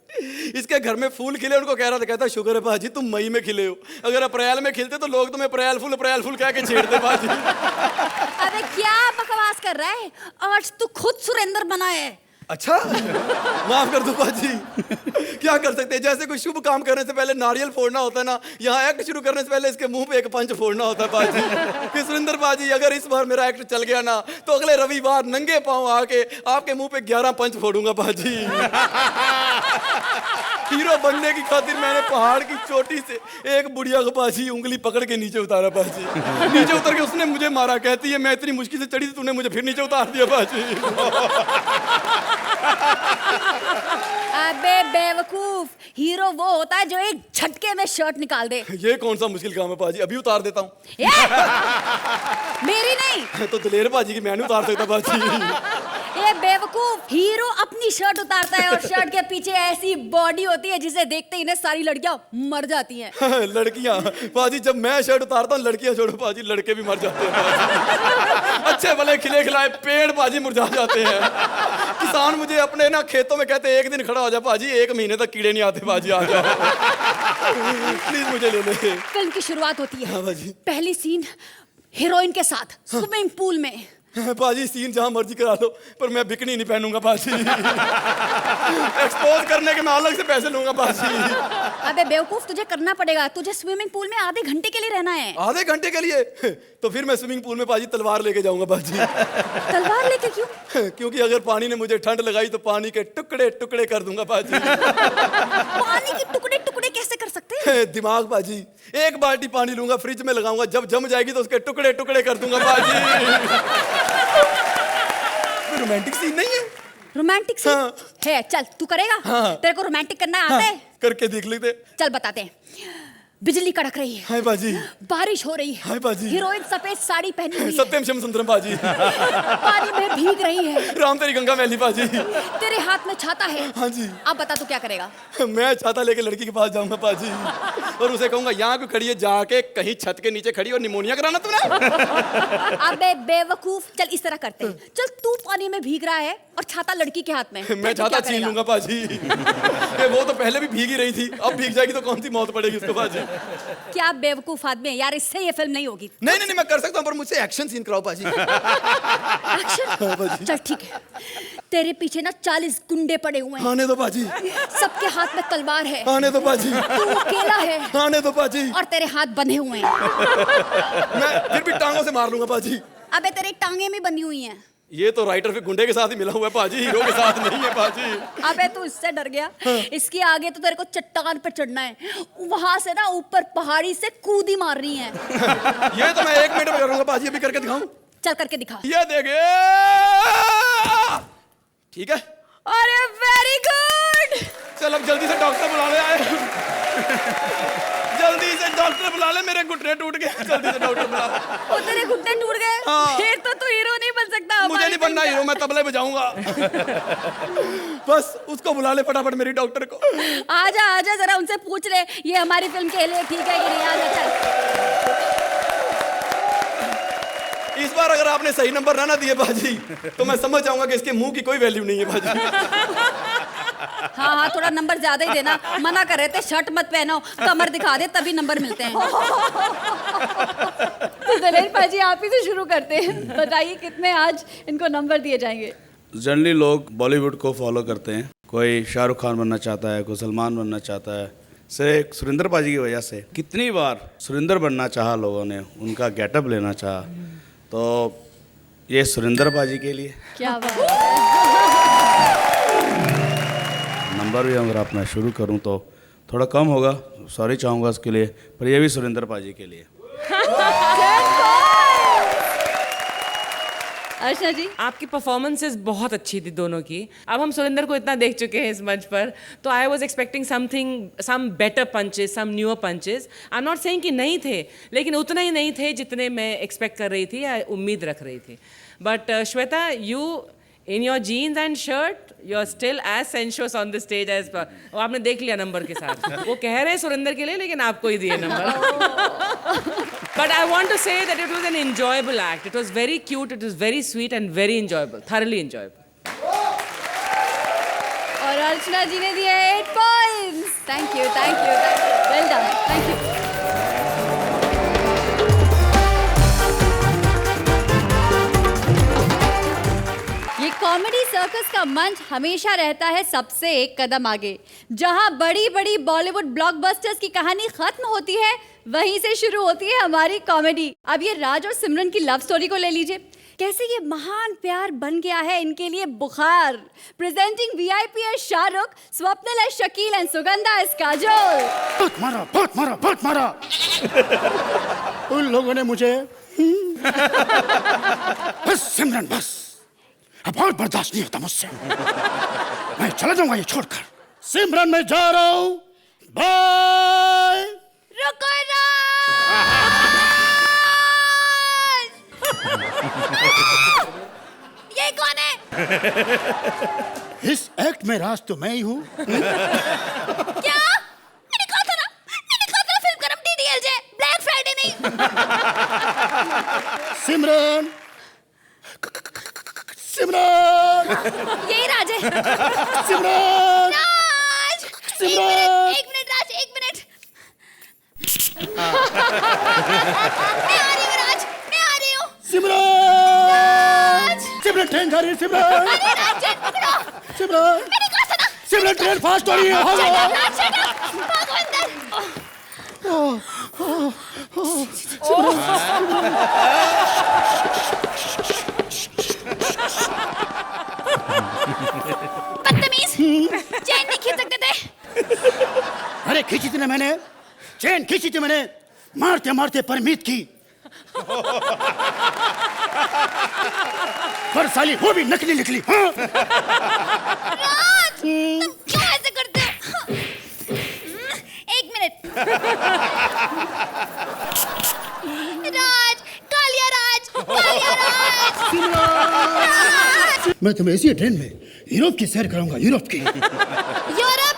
इसके घर में फूल खिले, उनको कह रहा था, कहता शुक्र है भाजी तुम मई में खिले हो, अगर अप्रैल में खिलते तो लोग तुम्हें अप्रैल फूल कह के छेड़ते भाजी। अबे क्या बकवास कर रहा है? आज तू खुद सुरेंद्र बना है। अच्छा, माफ कर दो बाजी, क्या कर सकते हैं, जैसे कोई शुभ काम करने से पहले नारियल फोड़ना होता है ना, यहाँ एक्ट शुरू करने से पहले इसके मुंह पे एक पंच फोड़ना होता है बाजी। कि सुरेंद्र बाजी, अगर इस बार मेरा एक्ट चल गया ना तो अगले रविवार नंगे पांव आके आपके मुंह पे 11 पंच फोड़ूंगा बाजी। हीरो बनने की खातिर मैंने पहाड़ की चोटी से एक बुढ़िया को बाजी उंगली पकड़ के नीचे उतारा बाजी, नीचे उतर के उसने मुझे मारा, कहती है मैं इतनी मुश्किल से चढ़ी थी, तूने मुझे फिर नीचे उतार दिया बाजी। अबे बेवकूफ, हीरो वो होता है जो एक झटके में शर्ट निकाल दे। ये कौन सा मुश्किल काम है बाजी, अभी उतार देता हूँ। मेरी नहीं तो दिलेर बाजी की मैं नहीं उतार सकता बाजी। ये बेवकूफ, हीरो अपनी शर्ट उतारता है और शर्ट के पीछे ऐसी बॉडी होती है जिसे देखते ही ना सारी लड़कियां मर जाती हैं। लड़कियां बाजी, जब मैं शर्ट उतारता हूँ लड़कियां छोड़ो बाजी, लड़के भी मर जाते हैं। अच्छे भले खिले खिलाए पेड़ बाजी मुरझा जाते हैं। किसान मुझे अपने ना खेतों में कहते हैं एक दिन खड़ा हो जा बाजी, 1 महीने तक कीड़े नहीं आते बाजी, आ जाओ प्लीज मुझे ले ले। फिल्म की शुरुआत होती है। हाँ बाजी। पहली सीन हीरोइन के साथ स्विमिंग पूल में। बाजी सीन जहां मर्जी करा लो, पर मैं बिकनी नहीं पहनूंगा बाजी। एक्सपोज करने के मैं अलग से पैसे लूंगा बाजी। अबे बेवकूफ, तुझे करना पड़ेगा, तुझे स्विमिंग पूल में आधे घंटे के लिए रहना है। आधे घंटे के लिए? तो फिर मैं स्विमिंग पूल में बाजी तलवार लेके जाऊंगा बाजी। तलवार लेके क्यों? क्योंकि अगर पानी ने मुझे ठंड लगाई तो पानी के टुकड़े टुकड़े कर दूंगा बाजी। पानी के टुकड़े टुकड़े कैसे कर सकते हैं? दिमाग बाजी, 1 बाल्टी पानी लूंगा, फ्रिज में लगाऊंगा, जब जम जाएगी तो उसके टुकड़े टुकड़े कर दूंगा बाजी। रोमांटिक सीन नहीं है? रोमांटिक सीन है, चल तू करेगा? हाँ। तेरे को रोमांटिक करना आता है? करके देख लेते। चल बताते हैं। बिजली कड़क रही है, हाय बाजी, बारिश हो रही है, हाय बाजी, हीरोइन सफेद साड़ी पहनी हुई है, सत्यम शिवम सुंदरम बाजी, पानी में भीग रही है, राम तेरी गंगा मैली बाजी, तेरे हाथ में छाता है। हाँ जी। अब बता तू क्या करेगा? मैं छाता लेके लड़की के पास जाऊंगा बाजी और उसे कहूंगा यहाँ क्यों खड़ी है, जाके कहीं छत के नीचे खड़ी और निमोनिया कराना तूने। अबे बेवकूफ, चल इस तरह करते हैं, चल तू पानी में भीग रहा है और छाता लड़की के हाथ में। मैं छाता छीन लूंगा बाजी। वो तो पहले भी भीग ही रही थी, अब भीग जाएगी तो कौन सी मौत पड़ेगी उसको बाजी। क्या बेवकूफ आदमी है यार, इससे ये फिल्म नहीं होगी। नहीं नहीं नहीं, मैं कर सकता हूँ, पर मुझसे एक्शन सीन कराओ पाजी। एक्शन? चल ठीक है। तेरे पीछे ना 40 गुंडे पड़े हुए हैं। आने दो पाजी। सबके हाथ में तलवार है। आने दो पाजी। तू अकेला है। आने दो पाजी। और तेरे हाथ बंधे हुए हैं। मैं फिर भी टांगों से मार लूंगा पाजी। अबे तेरी टांगे भी बंधी हुई हैं। ये तो राइटर फिर गुंडे के साथ ही मिला हुआ है पाजी, हीरो के साथ नहीं है पाजी। अबे तू इससे डर गया? इसके आगे तो तेरे को चट्टान पे चढ़ना है, वहां से ना ऊपर पहाड़ी से कूदी मार रही है। ये तो मैं 1 मिनट में करूंगा पाजी, अभी करके दिखाऊं? चल करके दिखा। ये देखे, ठीक है। अरे वेरी गुड। चल अब जल्दी से डॉक्टर बुला ले आए। जल्दी से डॉक्टर बुला ले, मेरे घुटने टूट गए। जल्दी से डॉक्टर बुला। वो तेरे घुटने टूट गए? हाँ। फिर तो तू हीरो नहीं बन सकता। मुझे नहीं बनना हीरो, मैं तबले बजाऊंगा। बस उसको बुला ले फटाफट, मेरी डॉक्टर को। आजा आजा, जरा उनसे पूछ ले ये हमारी फिल्म के लिए ठीक है कि नहीं। आजा चल। इस बार अगर आपने सही नंबर ना दिए बाजी, तो मैं समझ जाऊंगा कि इसके मुंह की कोई वैल्यू नहीं है बाजी। हाँ हाँ, थोड़ा नंबर ज्यादा ही देना। मना कर रहे थे शर्ट मत पहनो, कमर दिखा दे तभी नंबर मिलते हैं। तो दलेर पाजी आप ही से शुरू करते हैं, बताइए कितने आज इनको नंबर दिए जाएंगे? जनरली लोग बॉलीवुड को फॉलो करते हैं, कोई शाहरुख खान बनना चाहता है, कोई सलमान बनना चाहता है, सिर्फ सुरेंद्र पाजी की वजह से कितनी बार सुरेंद्र बनना चाहा लोगों ने, उनका गेटअप लेना चाहा, तो ये सुरेंद्र पाजी के लिए क्या बात है। नंबर भी अगर आप मैं शुरू करूं तो थोड़ा कम होगा, सॉरी चाहूँगा उसके लिए, पर ये भी सुरेंद्र पाजी के लिए। अर्चना जी, आपकी परफॉर्मेंसेस बहुत अच्छी थी दोनों की। अब हम सुरेंद्र को इतना देख चुके हैं इस मंच पर, तो I was expecting something, some better punches, some newer punches. I am not saying कि नहीं थे, लेकिन उतना ही नहीं थे जितने मैं एक्सपेक्ट कर रही थी या उम्मीद रख रही थी। But Shweta, you in your jeans and shirt, you are still as sensuous on the stage as per. वो आपने देख लिया नंबर के साथ। वो कह रहे हैं सुरेंद्र के लिए, लेकिन आपको ही दिए number. But I want to say that it was an enjoyable act. It was very cute, it was very sweet and very enjoyable, thoroughly enjoyable. और अर्चना जी ने दिए 8 points. Thank you, thank you, well done, thank you. ये comedy circus का मंच हमेशा रहता है सबसे एक कदम आगे। जहां बड़ी बड़ी बॉलीवुड ब्लॉकबस्टर्स की कहानी खत्म होती है, वहीं से शुरू होती है हमारी कॉमेडी। अब ये राज और सिमरन की लव स्टोरी को ले लीजिए, कैसे ये महान प्यार बन गया है इनके लिए बुखार। प्रेजेंटिंग VIP है शाहरुख, स्वप्निल है शकील एंड सुगंधा है काजोल। बहुत मारा, बहुत मारा, बहुत मारा। उन लोगों ने मुझे बस सिमरन बस, अब और बर्दाश्त नहीं होता मुझसे। मैं चला जाऊंगा ये छोड़कर। सिमरन मैं जा रहा हूं, बाय। रुको ये कौन है? इस एक्ट में राज तो मैं ही हूँ। क्या? मैंने कहा था ना फिल्म का नाम DDLJ, ब्लैक फ्राइडे नहीं। सिमरन, सिमरन, यही राज है। सिमरन, राज, सिमरन, एक मिनट राज, एक मिनट। मैं आ रही हूँ राज, मैं आ रही हूँ। सिमरन, सिमरन ट्रेन जा रही है। सिमरन, अरे राज ट्रेन पकड़ो। सिमरन, मैंने कहा था ना। सिमरन ट्रेन फास्ट हो रही है। Shut up, राज, shut up। भागो अंदर। बदतमीज, चैन नहीं खींच सकते थे। अरे खींची थी ना मैंने, चैन खींची थी मैंने, मारते मारते परमीत की। पर साली वो भी नकली निकली। हाँ? राज, तुम क्यों ऐसे करते हो? एक मिनट। राज, कालिया राज, कालिया राज। राज। मैं तुम्हें इसी ट्रेन में यूरोप की सैर कराऊंगा, यूरोप की। यूरोप?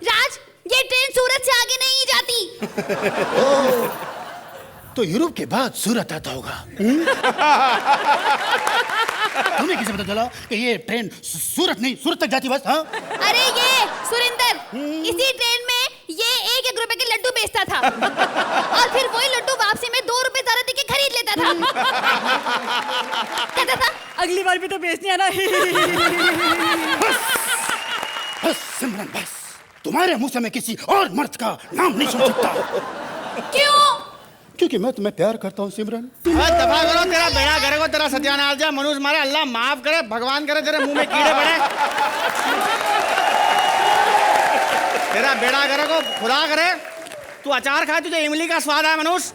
राज, ये ट्रेन सूरत से आगे नहीं जाती। तो यूरोप के बाद सूरत आता होगा। तुम्हें किसे पता चला कि ये ट्रेन सूरत नहीं सूरत तक जाती बस? हाँ अरे ये सुरेंद्र, इसी ट्रेन में ये 1-1 रुपए के लड्डू बेचता था और फिर वही लड्डू वापसी में 2 रुपए ज्यादा देके खरीद लेता था। कहता था अगली बार भी तो बेचनी है ना। बस सिमरन बस, तुम्हारे मुंह से मैं किसी और मर्द का नाम नहीं सुन सकता। क्यों? क्योंकि मैं तुम्हें प्यार करता हूँ सिमरन। दफा करो, तेरा बेड़ा करे को तेरा सत्यानाश जाए। मनुष्य मारे, अल्लाह माफ करे, भगवान करे तेरे मुंह में कीड़े पड़े। तेरा बेड़ा करे को खुदा करे तू अचार खाए, तुझे इमली का स्वाद आया मनुष्य।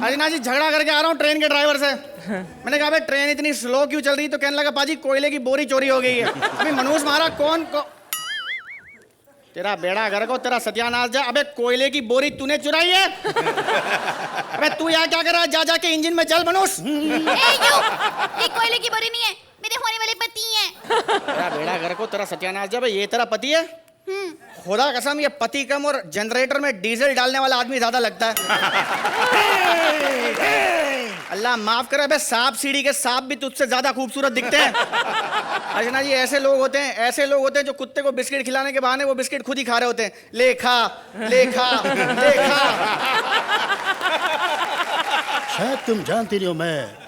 अजना जी झगड़ा करके आ रहा हूँ ट्रेन के ड्राइवर से। मैंने कहा भाई ट्रेन इतनी स्लो क्यों चल रही? तो कहने लगा पाजी कोयले की बोरी चोरी हो गई है। अभी मनुष्य मारा कौन को तेरा बेड़ा घर को तेरा सत्यानाश जा। अबे कोयले की बोरी तूने चुराई है? अबे तू यहाँ क्या कर रहा है? जा जाके इंजन में चल मनुष्य। ये कोयले की बोरी नहीं है, मेरे होने वाले पति हैं। तेरा बेड़ा घर को तेरा सत्यानाश जा। ये तेरा पति है? खुदा कसम ये पति कम और जनरेटर में डीजल डालने वाला आदमी ज्यादा लगता है। अल्लाह माफ करे, अबे सांप सीढ़ी के सांप भी तुझसे ज्यादा खूबसूरत दिखते हैं। अजना जी ऐसे लोग होते हैं, ऐसे लोग होते हैं जो कुत्ते को बिस्किट खिलाने के बहाने वो बिस्किट खुद ही खा रहे होते हैं। ले खा ले खा ले खा। शायद तुम जानती नहीं हो मैं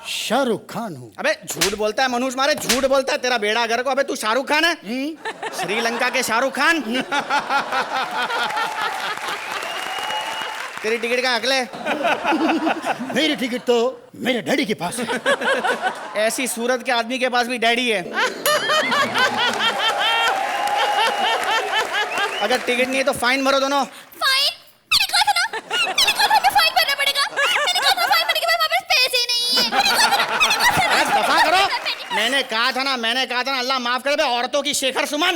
शाहरुख खान हूँ। अबे झूठ बोलता है मनुष्य मारे, झूठ बोलता है। तेरा बेड़ा घर को। अबे तू शाहरुख खान है? श्रीलंका के शाहरुख खान। तेरी टिकट का अगले? मेरी टिकट तो मेरे डैडी के पास है। ऐसी सूरत के आदमी के पास भी डैडी है। अगर टिकट नहीं है तो फाइन भरो दोनों। फाइन? मैंने कहा था ना, मैंने कहा था हमें फाइन भरना पड़ेगा। मैंने कहा था फाइन भरने के बाद हमारे पास पैसे नहीं है। दफा करो। मैंने कहा था ना, मैंने कहा था ना। अल्लाह माफ करे बे औरतों की शेखर सुमन।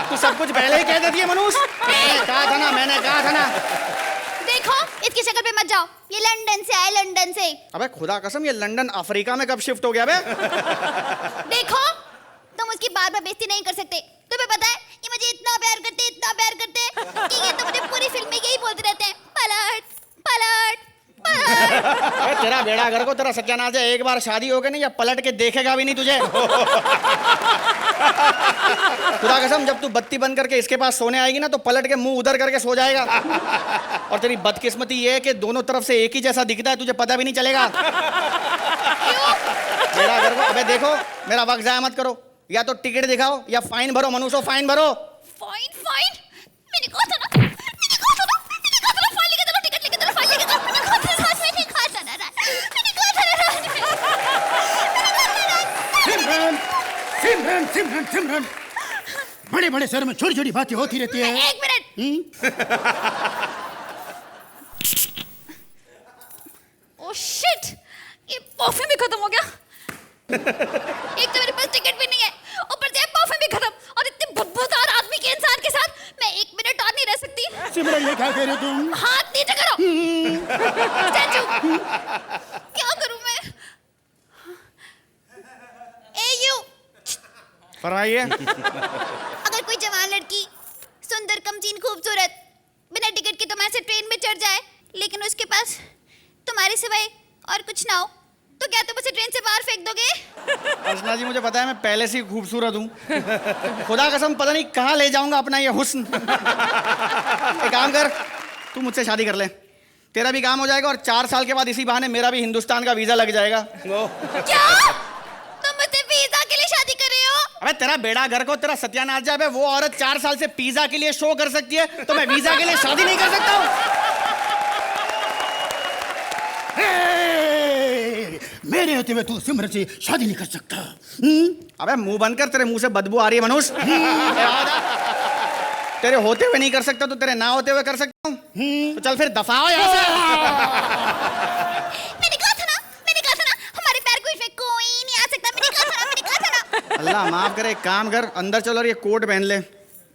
तू सब कुछ पहले ही कह देती है मनुष्य। मैंने कहा था ना, मैंने कहा था ना। देखो इसकी शक्ल पे मत जाओ, ये लंदन से आए, लंदन से। अबे खुदा कसम ये लंदन अफ्रीका में कब शिफ्ट हो गया बे? देखो तुम उसकी बार बार बेइज्जती नहीं कर सकते। तुम्हें पता है ये मुझे इतना प्यार करते, इतना प्यार करते कि ये तो मुझे पूरी फिल्म में यही बोलते रहते हैं, पलट पलट पलट। तेरा बेड़ा घर को तेरा सत्यानाश है। एक बार शादी हो गई नहीं या पलट के देखेगा भी नहीं तुझे। खुदा कसम जब तू बत्ती बंद करके इसके पास सोने आएगी ना तो पलट के मुंह उधर करके सो जाएगा। और तेरी बदकिस्मती ये है कि दोनों तरफ से एक ही जैसा दिखता है, तुझे पता भी नहीं चलेगा। मेरा घर को। अबे देखो मेरा वक्त जाया मत करो, या तो टिकट दिखाओ या फाइन भरो मनुष्य, फाइन भरो। Fine fine? मैंने कहा था ना, मैंने कहा था ना, मैंने कहा था ना फाइन लेके चलो, टिकट लेके चलो, फाइन लेके चलो। मैंने कहा था ना, मैंने कहा था ना, मैंने कहा था ना। सिमरन सिमरन सिमरन, बड़े बड़े शहर में छोटी छोटी बातें होती रहती है। एक मिनट। ओह शिट, ये परफ्यूम भी खत्म हो गया। एक तो मेरे पास टिकट भी नहीं है, ऊपर से परफ्यूम भी खत्म, और इतने बदबूदार आदमी के इंसान के साथ मैं 1 मिनट और नहीं रह सकती। सिमरन ये क्या कह रही हो तुम? हाथ नीचे करो। स्टैचू। क्या करूं मैं? ए यू। फरमाइए। अगर कोई जवान लड़की सुंदर कमसीन खूबसूरत बिना टिकट के तुम्हारे से ट्रेन में चढ़ जाए, लेकिन उसके पास तुम्हारे सिवाय और कुछ ना हो, तो क्या तुम उसे ट्रेन से बाहर फेंक दोगे? अर्चना जी मुझे पता है मैं पहले से ही खूबसूरत हूँ। खुदा कसम पता नहीं कहाँ ले जाऊंगा अपना ये हुस्न। एक काम कर, तू मुझसे शादी कर ले, तेरा भी काम हो जाएगा और 4 साल के बाद इसी बहाने मेरा भी हिंदुस्तान का वीजा लग जाएगा। क्या? तुम मुझसे वीजा के लिए शादी कर रहे हो? अबे तेरा बेड़ा घर को तेरा सत्यानाश जाए। वो औरत 4 साल से पिज्जा के लिए शो कर सकती है, तो मैं वीजा के लिए शादी नहीं कर सकता हूँ? मेरे होते हुए तू सिमरन से शादी नहीं कर सकता। अबे मुंह बंद कर, तेरे मुंह से बदबू आ रही है मनुष्य। तेरे होते हुए नहीं कर सकता तो तेरे ना होते हुए कर सकता हूँ। तो चल फिर दफा हो यहाँ से। मैंने कहा था ना, मैंने कहा था ना, हमारे पैर कोई नहीं आ सकता। मैंने कहा था ना, मैंने कहा था ना। अल्लाह माफ करे, एक काम कर, अंदर चल और ये कोट पहन ले।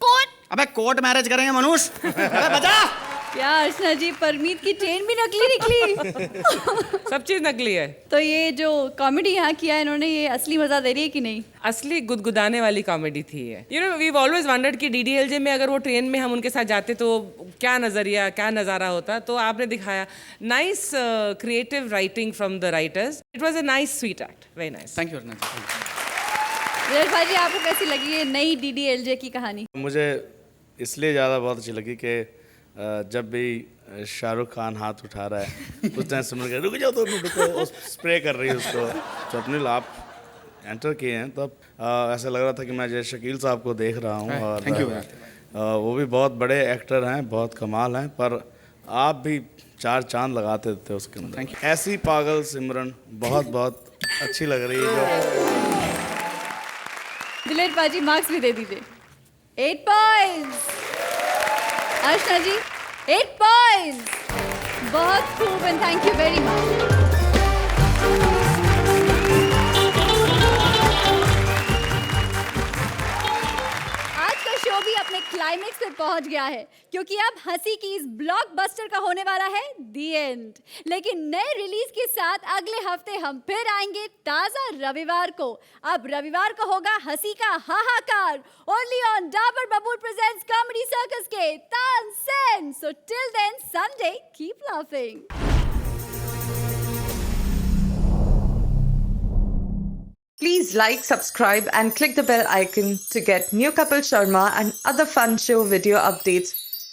कोट? अबे कोर्ट मैरिज करेंगे मनुष्य। अबे बजा। क्या अर्चना जी, परमीत की चेन भी नकली निकली? सब चीज नकली है। तो ये जो कॉमेडी यहाँ किया है इन्होंने, ये असली मजा दे रही है कि नहीं? असली गुदगुदाने वाली कॉमेडी थी ये। You know we always wondered कि डीडीएलजे में अगर वो ट्रेन में हम उनके साथ जाते तो क्या नजरिया, क्या नज़ारा होता। तो आपने दिखाया nice creative writing from the writers. It was a nice sweet act, very nice. Thank you Archana ji. Virat भाई जी, आपको कैसी लगी ये नई डीडीएलजे की कहानी? मुझे इसलिए ज़्यादा बहुत अच्छी लगी कि जब भी शाहरुख खान हाथ उठा रहा है उस टाइम सिमरन कह रुक जाओ, तो रुको, स्प्रे कर रही है उसको। स्वप्निल आप एंटर किए हैं तब ऐसा लग रहा था कि मैं जय शकील साहब को देख रहा हूँ। और थैंक यू। वो भी बहुत बड़े एक्टर हैं, बहुत कमाल हैं, पर आप भी 4 चांद लगाते थे उसके अंदर। ऐसी पागल सिमरन बहुत बहुत अच्छी लग रही है। दिलेर पाजी, मार्क्स भी दे दीजिए। 8 पॉइंट्स। अर्चना जी 8 पॉइंट्स। बहुत खूब and thank you very much. Show भी अपने क्लाइमेक्स पे पहुंच गया है, क्योंकि अब हंसी की इस ब्लॉकबस्टर का होने वाला है दी एंड। लेकिन नए रिलीज के साथ अगले हफ्ते हम फिर आएंगे ताजा रविवार को। अब रविवार को होगा हंसी का हाहाकार, ओनली ऑन डाबर बबूल प्रेजेंट्स कॉमेडी सर्कस के Tansen. So till then Sunday keep laughing. Please like, subscribe and click the bell icon to get new Kapil Sharma and other fun show video updates